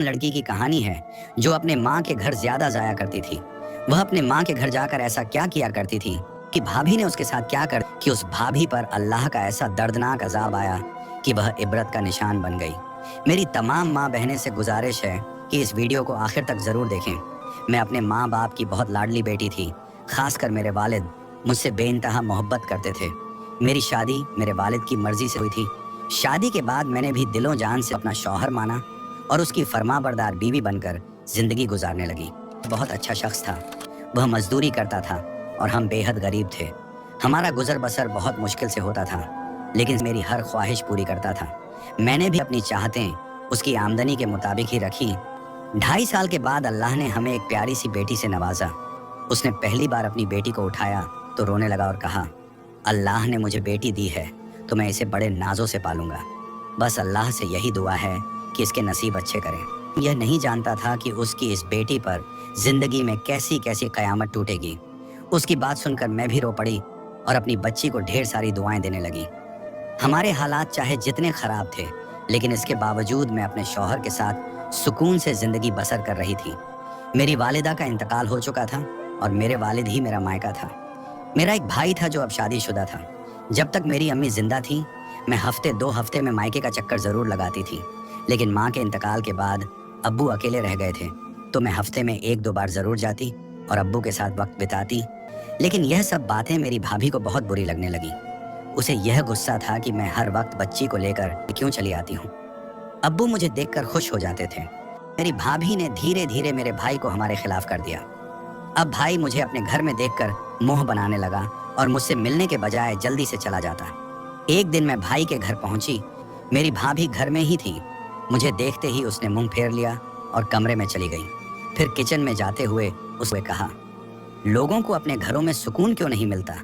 लड़की की कहानी है जो अपने माँ के घर ज्यादा जाया करती थी। वह अपने माँ के घर जाकर ऐसा क्या किया करती थी कि भाभी ने उसके साथ क्या कर कि उस भाभी पर अल्लाह का ऐसा दर्दनाक अजाब आया कि वह इबरत का निशान बन गई। मेरी तमाम माँ बहनें से गुजारिश है कि इस वीडियो को आखिर तक जरूर देखें। मैं अपने माँ बाप की बहुत लाडली बेटी थी। खासकर मेरे वालिद मुझसे बेइंतहा मोहब्बत करते थे। मेरी शादी मेरे वालिद की मर्जी से हुई थी। शादी के बाद मैंने भी दिलों जान से अपना शौहर माना और उसकी फरमाबरदार बीवी बनकर जिंदगी गुजारने लगी। बहुत अच्छा शख्स था। वह मजदूरी करता था और हम बेहद गरीब थे। हमारा गुजर बसर बहुत मुश्किल से होता था, लेकिन मेरी हर ख्वाहिश पूरी करता था। मैंने भी अपनी चाहतें उसकी आमदनी के मुताबिक ही रखी। 2.5 साल के बाद अल्लाह ने हमें एक प्यारी सी बेटी से नवाजा। उसने पहली बार अपनी बेटी को उठाया तो रोने लगा और कहा, अल्लाह ने मुझे बेटी दी है तो मैं इसे बड़े नाजों से पालूंगा। बस अल्लाह से यही दुआ है कि इसके नसीब अच्छे करें। यह नहीं जानता था कि उसकी इस बेटी पर जिंदगी में कैसी कैसी कयामत टूटेगी। उसकी बात सुनकर मैं भी रो पड़ी और अपनी बच्ची को ढेर सारी दुआएं देने लगी। हमारे हालात चाहे जितने खराब थे, लेकिन इसके बावजूद मैं अपने शौहर के साथ सुकून से जिंदगी बसर कर रही थी। मेरी वालिदा का इंतकाल हो चुका था और मेरे वालिद ही मेरा मायका था। मेरा एक भाई था जो अब शादीशुदा था। जब तक मेरी अम्मी जिंदा थी, मैं हफ्ते 2 हफ्ते में मायके का चक्कर जरूर लगाती थी, लेकिन माँ के इंतकाल के बाद अब्बू अकेले रह गए थे, तो मैं हफ्ते में 1-2 बार जरूर जाती और अब्बू के साथ वक्त बिताती। लेकिन यह सब बातें मेरी भाभी को बहुत बुरी लगने लगी। उसे यह गुस्सा था कि मैं हर वक्त बच्ची को लेकर क्यों चली आती हूँ। अब्बू मुझे देखकर खुश हो जाते थे। मेरी भाभी ने धीरे धीरे मेरे भाई को हमारे खिलाफ कर दिया। अब भाई मुझे अपने घर में देखकर मोह बनाने लगा और मुझसे मिलने के बजाय जल्दी से चला जाता। एक दिन मैं भाई के घर पहुंची। मेरी भाभी घर में ही थी। मुझे देखते ही उसने मुंह फेर लिया और कमरे में चली गई। फिर किचन में जाते हुए उसने कहा, लोगों को अपने घरों में सुकून क्यों नहीं मिलता,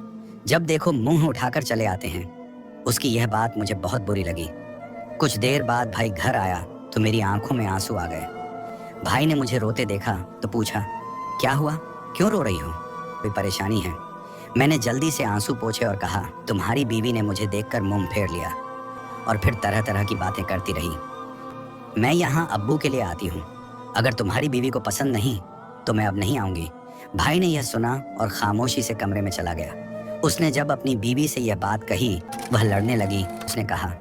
जब देखो मुंह उठाकर चले आते हैं। उसकी यह बात मुझे बहुत बुरी लगी। कुछ देर बाद भाई घर आया तो मेरी आंखों में आंसू आ गए। भाई ने मुझे रोते देखा तो पूछा, क्या हुआ, क्यों रो रही हो, कोई परेशानी है? मैंने जल्दी से आंसू पोंछे और कहा, तुम्हारी बीवी ने मुझे देखकर मुंह फेर लिया और फिर तरह तरह की बातें करती रही। मैं यहाँ अब्बू के लिए आती हूँ। अगर तुम्हारी बीवी को पसंद नहीं तो मैं अब नहीं आऊंगी। भाई ने यह सुना और खामोशी से कमरे में चला गया। उसने जब अपनी बीवी से यह बात कही, वह लड़ने लगी। उसने कहा,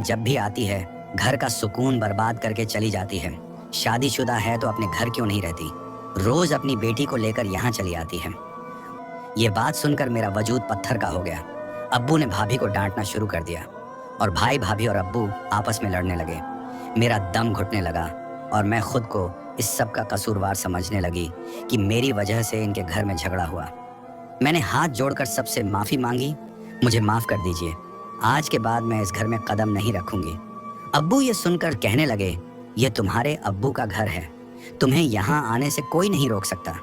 जब भी आती है घर का सुकून बर्बाद करके चली जाती है। शादीशुदा है तो अपने घर क्यों नहीं रहती, रोज अपनी बेटी को लेकर यहाँ चली आती है। ये बात सुनकर मेरा वजूद पत्थर का हो गया। अब्बू ने भाभी को डांटना शुरू कर दिया और भाई भाभी और अब्बू आपस में लड़ने लगे। मेरा दम घुटने लगा और मैं खुद को इस सब का कसूरवार समझने लगी कि मेरी वजह से इनके घर में झगड़ा हुआ। मैंने हाथ जोड़कर सबसे माफी मांगी, मुझे माफ कर दीजिए, आज के बाद मैं इस घर में कदम नहीं रखूंगी। अब्बू ये सुनकर कहने लगे, ये तुम्हारे अब्बू का घर है, तुम्हें यहाँ आने से कोई नहीं रोक सकता।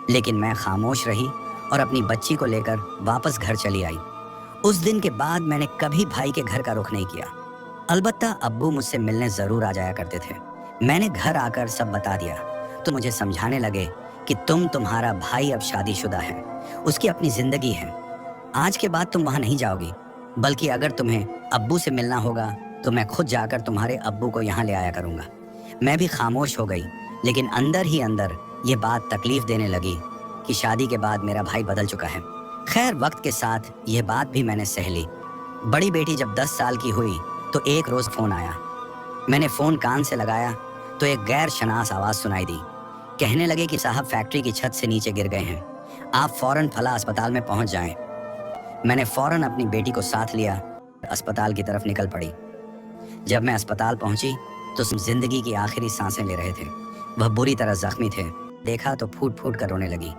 लेकिन मैं खामोश रही और अपनी बच्ची को लेकर वापस घर चली आई। उस दिन के बाद मैंने कभी भाई के घर का रुख नहीं किया। अलबत्ता अब्बू मुझसे मिलने जरूर आ जाया करते थे। मैंने घर आकर सब बता दिया तो मुझे समझाने लगे कि तुम्हारा भाई अब शादीशुदा है, उसकी अपनी जिंदगी है। आज के बाद तुम वहां नहीं जाओगी, बल्कि अगर तुम्हें अब्बू से मिलना होगा तो मैं खुद जाकर तुम्हारे अब्बू को यहाँ ले आया करूँगा। मैं भी खामोश हो गई, लेकिन अंदर ही अंदर ये बात तकलीफ देने लगी कि शादी के बाद मेरा भाई बदल चुका है। खैर, वक्त के साथ यह बात भी मैंने सह ली। बड़ी बेटी जब 10 साल की हुई तो एक रोज फोन आया। मैंने फोन कान से लगाया तो एक गैर शनास आवाज सुनाई दी। कहने लगे कि साहब फैक्ट्री की छत से नीचे गिर गए हैं, आप फौरन फला अस्पताल में पहुंच जाएं। मैंने फौरन अपनी बेटी को साथ लिया, अस्पताल की तरफ निकल पड़ी। जब मैं अस्पताल पहुंची तो जिंदगी की आखिरी सांसें ले रहे थे। वह बुरी तरह जख्मी थे। देखा तो फूट फूट कर रोने लगी।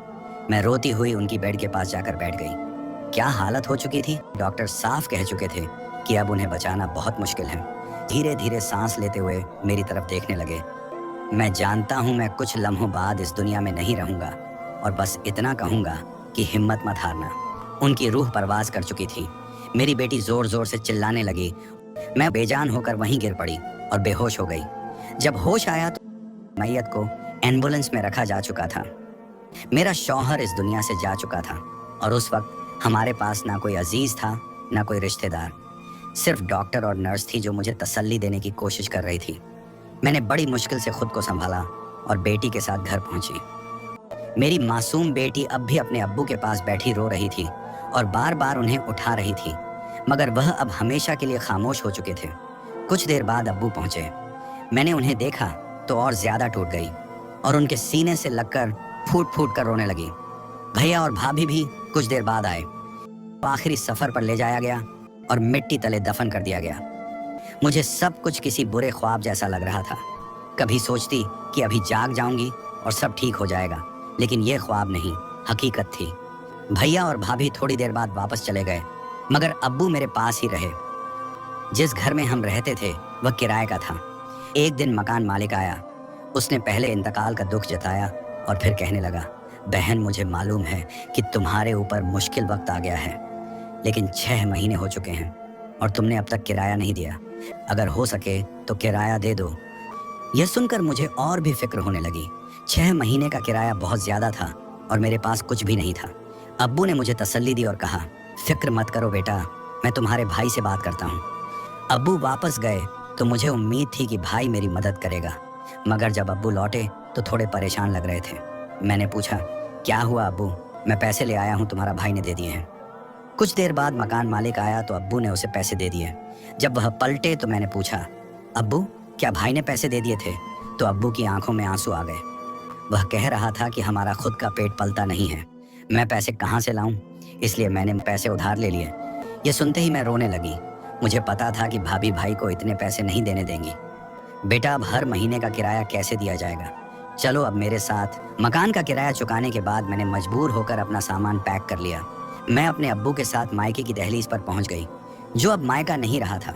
मैं रोती हुई उनकी बेड के पास जाकर बैठ गई। क्या हालत हो चुकी थी, डॉक्टर साफ कह चुके थे कि अब उन्हें बचाना बहुत मुश्किल है। धीरे धीरे सांस लेते हुए मेरी तरफ देखने लगे। मैं जानता हूँ मैं कुछ लम्हों बाद इस दुनिया में नहीं रहूंगा और बस इतना कहूंगा कि हिम्मत मत हारना। उनकी रूह परवाज कर चुकी थी। मेरी बेटी जोर जोर से चिल्लाने लगी। मैं बेजान होकर वहीं गिर पड़ी और बेहोश हो गई। जब होश आया तो मैयत को एम्बुलेंस में रखा जा चुका था। मेरा शौहर इस दुनिया से जा चुका था और उस वक्त हमारे पास ना कोई अजीज था ना कोई रिश्तेदार। सिर्फ डॉक्टर और नर्स थी जो मुझे तसल्ली देने की कोशिश कर रही थी। मैंने बड़ी मुश्किल से खुद को संभाला और बेटी के साथ घर पहुंची। मेरी मासूम बेटी अब भी अपने अब्बू के पास बैठी रो रही थी और बार बार उन्हें उठा रही थी, मगर वह अब हमेशा के लिए खामोश हो चुके थे। कुछ देर बाद अब्बू पहुंचे। मैंने उन्हें देखा तो और ज्यादा टूट गई और उनके सीने से लगकर फूट फूट कर रोने लगी। भैया और भाभी भी कुछ देर बाद आए। आखिरी सफर पर ले जाया गया और मिट्टी तले दफन कर दिया गया। मुझे सब कुछ किसी बुरे ख्वाब जैसा लग रहा था। कभी सोचती कि अभी जाग जाऊंगी और सब ठीक हो जाएगा, लेकिन यह ख्वाब नहीं, हकीकत थी। भैया और भाभी थोड़ी देर बाद वापस चले गए, मगर अब्बू मेरे पास ही रहे। जिस घर में हम रहते थे वह किराए का था। एक दिन मकान मालिक आया। उसने पहले इंतकाल का दुख जताया और फिर कहने लगा, बहन मुझे मालूम है कि तुम्हारे ऊपर मुश्किल वक्त आ गया है, लेकिन 6 महीने हो चुके हैं और तुमने अब तक किराया नहीं दिया। अगर हो सके तो किराया दे दो। यह सुनकर मुझे और भी फिक्र होने लगी। 6 महीने का किराया बहुत ज्यादा था और मेरे पास कुछ भी नहीं था। अब्बू ने मुझे तसल्ली दी और कहा, फिक्र मत करो बेटा, मैं तुम्हारे भाई से बात करता हूँ। अब्बू वापस गए तो मुझे उम्मीद थी कि भाई मेरी मदद करेगा, मगर जब अब्बू लौटे तो थोड़े परेशान लग रहे थे। मैंने पूछा, क्या हुआ अब्बू? मैं पैसे ले आया हूँ, तुम्हारा भाई ने दे दिए हैं। कुछ देर बाद मकान मालिक आया तो अब्बू ने उसे पैसे दे दिए। जब वह पलटे तो मैंने पूछा, अब्बू क्या भाई ने पैसे दे दिए थे? तो अब्बू की आंखों में आंसू आ गए। वह कह रहा था कि हमारा खुद का पेट पलता नहीं है, मैं पैसे कहाँ से लाऊं, इसलिए मैंने पैसे उधार ले लिए। ये सुनते ही मैं रोने लगी। मुझे पता था कि भाभी भाई को इतने पैसे नहीं देने देंगी। बेटा अब हर महीने का किराया कैसे दिया जाएगा? चलो अब मेरे साथ। मकान का किराया चुकाने के बाद मैंने मजबूर होकर अपना सामान पैक कर लिया। मैं अपने अब्बू के साथ मायके की दहलीज पर पहुंच गई, जो अब मायका नहीं रहा था।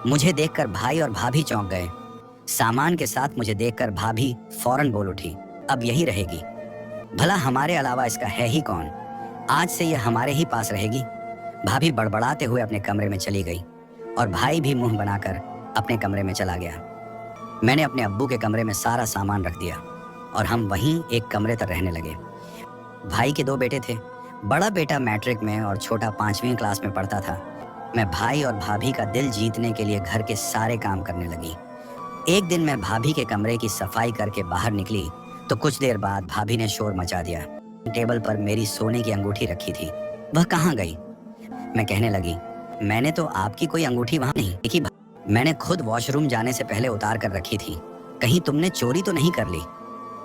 मुझे देखकर भाई और भाभी चौंक गए। सामान के साथ मुझे देखकर भाभी फौरन बोल उठी, अब यही रहेगी। भला हमारे अलावा इसका है ही कौन? आज से यह हमारे ही पास रहेगी। भाभी बड़बड़ाते हुए अपने कमरे में चली गई और भाई भी मुंह बनाकर अपने कमरे में चला गया। मैंने अपने अब्बू के कमरे में सारा सामान रख दिया और हम वहीं एक कमरे तक रहने लगे। भाई के 2 बेटे थे। बड़ा बेटा मैट्रिक में और छोटा 5वीं क्लास में पढ़ता था। मैं भाई और भाभी का दिल जीतने के लिए घर के सारे काम करने लगी। एक दिन मैं भाभी के कमरे की सफाई करके बाहर निकली तो कुछ देर बाद भाभी ने शोर मचा दिया। टेबल पर मेरी सोने की अंगूठी रखी थी, वह कहाँ गई? मैं कहने लगी, मैंने तो आपकी कोई अंगूठी वहां नहीं देखी। मैंने खुद वॉशरूम जाने से पहले उतार कर रखी थी, कहीं तुमने चोरी तो नहीं कर ली?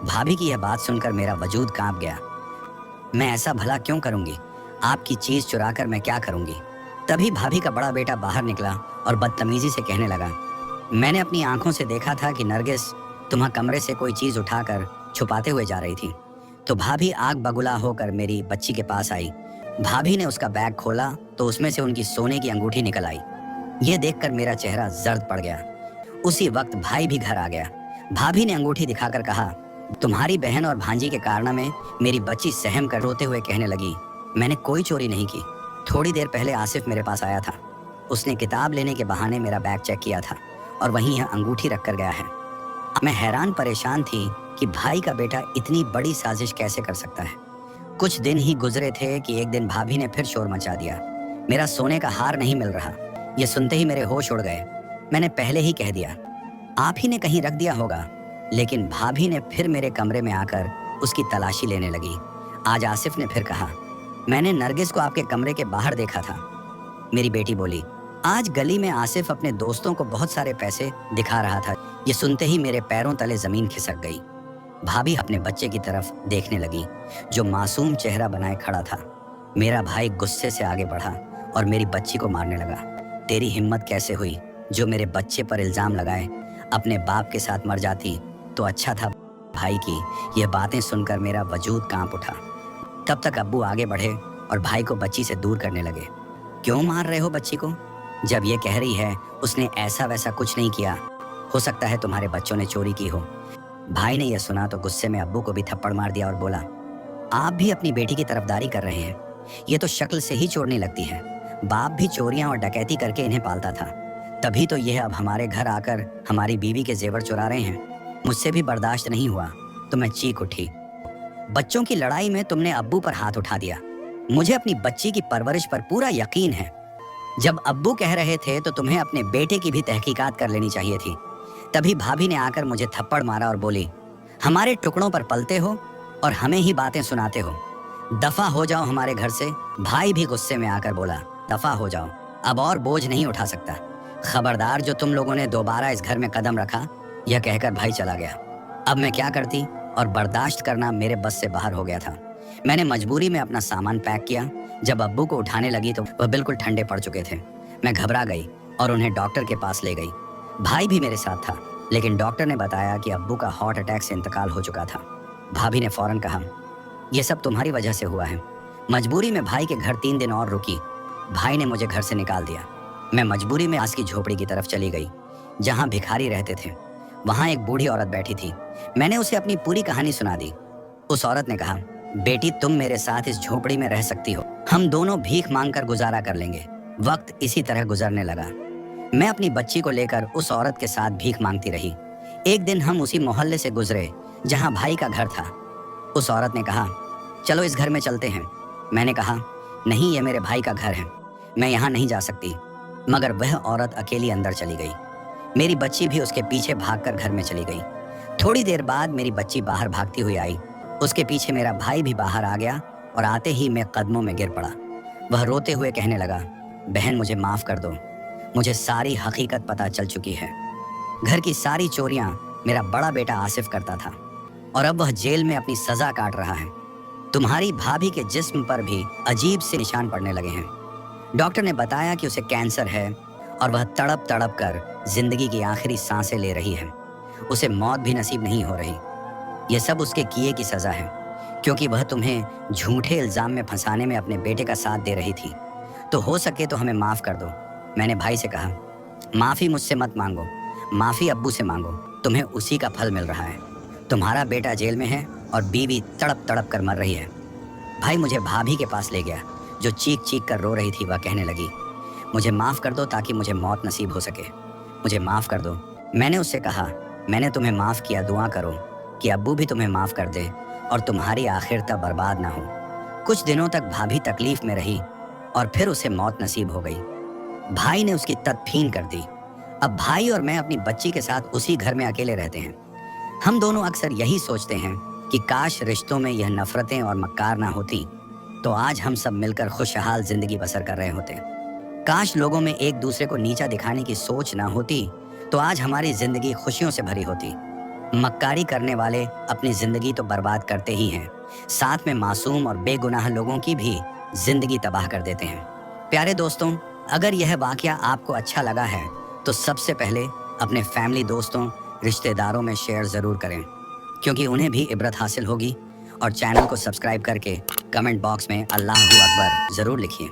भाभी की यह बात सुनकर मेरा वजूद कांप गया। मैं ऐसा भला क्यों करूंगी? आपकी चीज चुरा कर मैं क्या करूंगी? तभी भाभी का बड़ा बेटा बाहर निकला और बदतमीजी से कहने लगा, मैंने अपनी आंखों से देखा था कि नरगिस तुम्हारे कमरे से कोई चीज उठाकर छुपाते हुए जा रही थी। तो भाभी आग बगुला होकर मेरी बच्ची के पास आई। भाभी ने उसका बैग खोला तो उसमें से उनकी सोने की अंगूठी निकल आई। यह देखकर मेरा चेहरा जर्द पड़ गया। उसी वक्त भाई भी घर आ गया। भाभी ने अंगूठी दिखाकर कहा, तुम्हारी बहन और भांजी के कारनामे मेरी बच्ची सहम कर रोते हुए कहने लगी, मैंने कोई चोरी नहीं की। थोड़ी देर पहले आसिफ मेरे पास आया था, उसने किताब लेने के बहाने मेरा बैग चेक किया था और वहीं यह अंगूठी रख कर गया है। मैं हैरान परेशान थी कि भाई का बेटा इतनी बड़ी साजिश कैसे कर सकता है। कुछ दिन ही गुजरे थे कि एक दिन भाभी ने फिर शोर मचा दिया, मेरा सोने का हार नहीं मिल रहा। ये सुनते ही मेरे होश उड़ गए। मैंने पहले ही कह दिया, आप ही ने कहीं रख दिया होगा, लेकिन भाभी ने फिर मेरे कमरे में आकर उसकी तलाशी लेने लगी। आज आसिफ ने फिर कहा, मैंने नरगिस को आपके कमरे के बाहर देखा था। मेरी बेटी बोली, आज गली में आसिफ अपने दोस्तों को बहुत सारे पैसे दिखा रहा था। ये सुनते ही मेरे पैरों तले जमीन खिसक गई। भाभी अपने बच्चे की तरफ देखने लगी, जो मासूम चेहरा बनाए खड़ा था। मेरा भाई गुस्से से आगे बढ़ा और मेरी बच्ची को मारने लगा। तेरी हिम्मत कैसे हुई जो मेरे बच्चे पर इल्जाम लगाए? अपने बाप के साथ मर जाती तो अच्छा था। भाई की यह बातें सुनकर मेरा वजूद कांप उठा। तब तक अब्बू आगे बढ़े और भाई को बच्ची से दूर करने लगे। क्यों मार रहे हो बच्ची को? जब ये कह रही है उसने ऐसा वैसा कुछ नहीं किया, हो सकता है तुम्हारे बच्चों ने चोरी की हो। भाई ने यह सुना तो गुस्से में अब्बू को भी थप्पड़ मार दिया और बोला, आप भी अपनी बेटी की तरफदारी कर रहे हैं। ये तो शक्ल से ही चोरने लगती है। बाप भी चोरियां और डकैती करके इन्हें पालता था, तभी तो यह अब हमारे घर आकर हमारी बीवी के जेवर चुरा रहे हैं। मुझसे भी बर्दाश्त नहीं हुआ तो मैं चीख उठी। बच्चों की लड़ाई में तुमने अब्बू पर हाथ उठा दिया। मुझे अपनी बच्ची की परवरिश पर पूरा यकीन है। जब अब्बू कह रहे थे तो तुम्हें अपने बेटे की भी तहकीकात कर लेनी चाहिए थी। तभी भाभी ने आकर मुझे थप्पड़ मारा और बोली, हमारे टुकड़ों पर पलते हो और हमें ही बातें सुनाते हो, दफा हो जाओ हमारे घर से। भाई भी गुस्से में आकर बोला, दफा हो जाओ, अब और बोझ नहीं उठा सकता, खबरदार जो तुम लोगों ने दोबारा इस घर में कदम रखा। यह कहकर भाई चला गया। अब मैं क्या करती और बर्दाश्त करना मेरे बस से बाहर हो गया था। मैंने मजबूरी में अपना सामान पैक किया। जब अब्बू को उठाने लगी तो वह बिल्कुल ठंडे पड़ चुके थे। मैं घबरा गई और उन्हें डॉक्टर के पास ले गई। भाई भी मेरे साथ था, लेकिन डॉक्टर ने बताया कि अब्बू का हार्ट अटैक से इंतकाल हो चुका था। भाभी ने फौरन कहा, यह सब तुम्हारी वजह से हुआ है। मजबूरी में भाई के घर 3 दिन और रुकी। भाई ने मुझे घर से निकाल दिया। मैं मजबूरी में पास की झोपड़ी की तरफ चली गई, जहाँ भिखारी रहते थे। वहाँ एक बूढ़ी औरत बैठी थी। मैंने उसे अपनी पूरी कहानी सुना दी। उस औरत ने कहा, बेटी तुम मेरे साथ इस झोपड़ी में रह सकती हो, हम दोनों भीख मांगकर गुजारा कर लेंगे। वक्त इसी तरह गुजरने लगा। मैं अपनी बच्ची को लेकर उस औरत के साथ भीख मांगती रही। एक दिन हम उसी मोहल्ले से गुजरे जहाँ भाई का घर था। उस औरत ने कहा, चलो इस घर में चलते हैं। मैंने कहा, नहीं, ये मेरे भाई का घर है, मैं यहाँ नहीं जा सकती। मगर वह औरत अकेली अंदर चली गई। मेरी बच्ची भी उसके पीछे भागकर घर में चली गई। थोड़ी देर बाद मेरी बच्ची बाहर भागती हुई आई। उसके पीछे मेरा भाई भी बाहर आ गया और आते ही मैं कदमों में गिर पड़ा। वह रोते हुए कहने लगा, बहन मुझे माफ कर दो, मुझे सारी हकीकत पता चल चुकी है। घर की सारी चोरियां मेरा बड़ा बेटा आसिफ करता था और अब वह जेल में अपनी सजा काट रहा है। तुम्हारी भाभी के जिस्म पर भी अजीब से निशान पड़ने लगे हैं। डॉक्टर ने बताया कि उसे कैंसर है और वह तड़प तड़प कर जिंदगी की आखिरी सांसें ले रही है। उसे मौत भी नसीब नहीं हो रही। यह सब उसके किए की सजा है, क्योंकि वह तुम्हें झूठे इल्जाम में फंसाने में अपने बेटे का साथ दे रही थी। तो हो सके तो हमें माफ कर दो। मैंने भाई से कहा, माफी मुझसे मत मांगो, माफी अब्बू से मांगो, तुम्हें उसी का फल मिल रहा है। तुम्हारा बेटा जेल में है और बीवी तड़प तड़प कर मर रही है। भाई मुझे भाभी के पास ले गया, जो चीख चीख कर रो रही थी। वह कहने लगी, मुझे माफ कर दो ताकि मुझे मौत नसीब हो सके, मुझे माफ कर दो। मैंने उससे कहा, मैंने तुम्हें माफ किया, दुआ करो कि अब्बू भी तुम्हें माफ कर दे और तुम्हारी आखिरता बर्बाद ना हो। कुछ दिनों तक भाभी तकलीफ में रही और फिर उसे मौत नसीब हो गई। भाई ने उसकी तदफीन कर दी। अब भाई और मैं अपनी बच्ची के साथ उसी घर में अकेले रहते हैं। हम दोनों अक्सर यही सोचते हैं कि काश रिश्तों में यह नफरतें और मक्कार ना होती, तो आज हम सब मिलकर खुशहाल जिंदगी बसर कर रहे होते। काश लोगों में एक दूसरे को नीचा दिखाने की सोच ना होती, तो आज हमारी जिंदगी खुशियों से भरी होती। मक्कारी करने वाले अपनी जिंदगी तो बर्बाद करते ही हैं, साथ में मासूम और बेगुनाह लोगों की भी जिंदगी तबाह कर देते हैं। प्यारे दोस्तों, अगर यह वाकया आपको अच्छा लगा है तो सबसे पहले अपने फैमिली, दोस्तों, रिश्तेदारों में शेयर ज़रूर करें, क्योंकि उन्हें भी इबरत हासिल होगी। और चैनल को सब्सक्राइब करके कमेंट बॉक्स में अल्लाहू अकबर ज़रूर लिखिए।